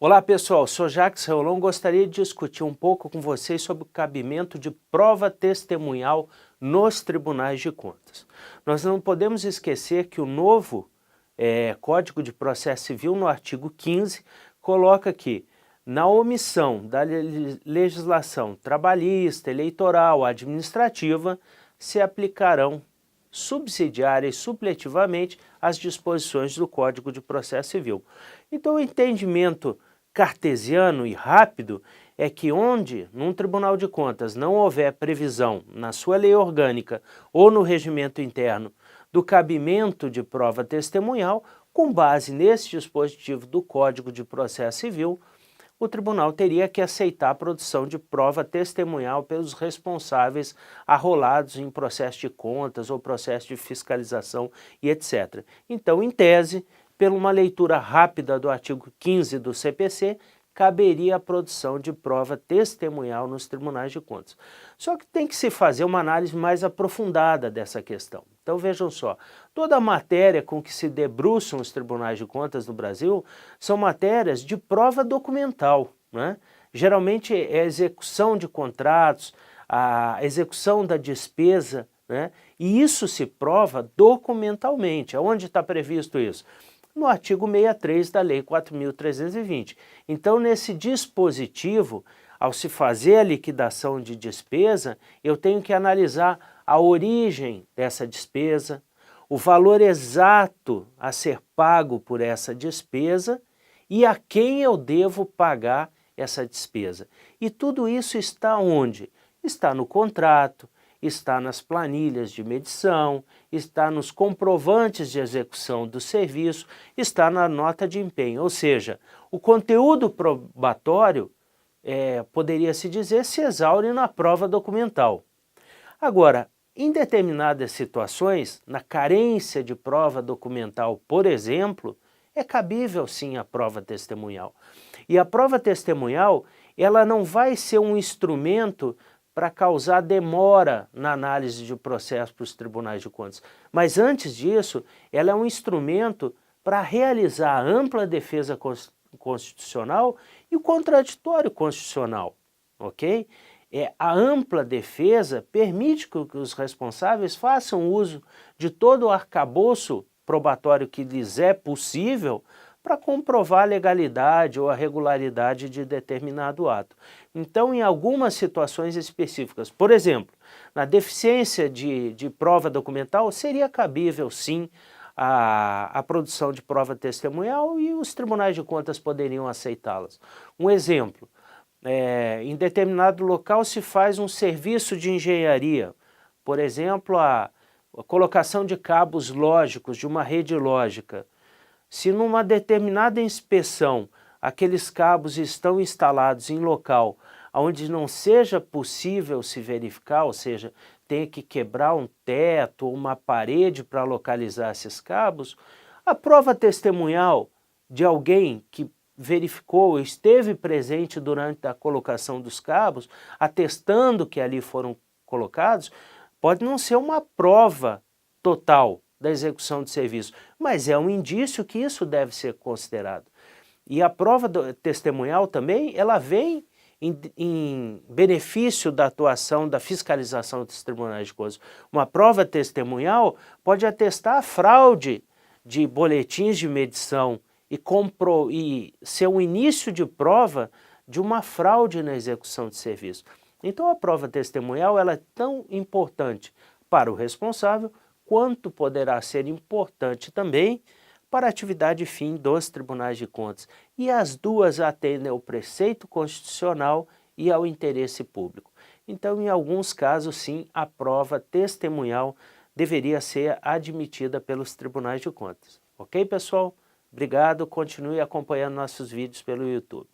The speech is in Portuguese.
Olá pessoal, sou Jacques Reolon, gostaria de discutir um pouco com vocês sobre o cabimento de prova testemunhal nos tribunais de contas. Nós não podemos esquecer que o novo Código de Processo Civil, no artigo 15, coloca que na omissão da legislação trabalhista, eleitoral, administrativa, se aplicarão subsidiária e supletivamente as disposições do Código de Processo Civil. Então o entendimento cartesiano e rápido é que onde, num Tribunal de Contas, não houver previsão na sua lei orgânica ou no regimento interno do cabimento de prova testemunhal, com base nesse dispositivo do Código de Processo Civil, o tribunal teria que aceitar a produção de prova testemunhal pelos responsáveis arrolados em processo de contas ou processo de fiscalização e etc. Então, em tese, por uma leitura rápida do artigo 15 do CPC, caberia a produção de prova testemunhal nos tribunais de contas. Só que tem que se fazer uma análise mais aprofundada dessa questão. Então vejam só, toda a matéria com que se debruçam os tribunais de contas no Brasil são matérias de prova documental, né? Geralmente é a execução de contratos, a execução da despesa, né? E isso se prova documentalmente. Aonde está previsto isso? No artigo 63 da Lei 4.320. Então, nesse dispositivo, ao se fazer a liquidação de despesa, eu tenho que analisar a origem dessa despesa, o valor exato a ser pago por essa despesa e a quem eu devo pagar essa despesa. E tudo isso está onde? Está no contrato, está nas planilhas de medição, está nos comprovantes de execução do serviço, está na nota de empenho. Ou seja, o conteúdo probatório, poderia-se dizer, se exaure na prova documental. Agora, em determinadas situações, na carência de prova documental, por exemplo, é cabível sim a prova testemunhal. E a prova testemunhal, ela não vai ser um instrumento para causar demora na análise de processo para os tribunais de contas. Mas antes disso, ela é um instrumento para realizar a ampla defesa constitucional e o contraditório constitucional, ok? A ampla defesa permite que os responsáveis façam uso de todo o arcabouço probatório que lhes é possível para comprovar a legalidade ou a regularidade de determinado ato. Então, em algumas situações específicas, por exemplo, na deficiência de prova documental, seria cabível, sim, a produção de prova testemunhal e os tribunais de contas poderiam aceitá-las. Um exemplo, em determinado local se faz um serviço de engenharia, por exemplo, a colocação de cabos lógicos de uma rede lógica. Se numa determinada inspeção aqueles cabos estão instalados em local onde não seja possível se verificar, ou seja, tem que quebrar um teto ou uma parede para localizar esses cabos, a prova testemunhal de alguém que verificou, esteve presente durante a colocação dos cabos, atestando que ali foram colocados, pode não ser uma prova total da execução de serviço, mas é um indício que isso deve ser considerado. E a prova testemunhal também, ela vem em benefício da atuação da fiscalização dos tribunais de contas. Uma prova testemunhal pode atestar a fraude de boletins de medição e ser um início de prova de uma fraude na execução de serviço. Então a prova testemunhal ela é tão importante para o responsável quanto poderá ser importante também para a atividade fim dos tribunais de contas. E as duas atendem ao preceito constitucional e ao interesse público. Então, em alguns casos, sim, a prova testemunhal deveria ser admitida pelos tribunais de contas. Ok, pessoal? Obrigado, continue acompanhando nossos vídeos pelo YouTube.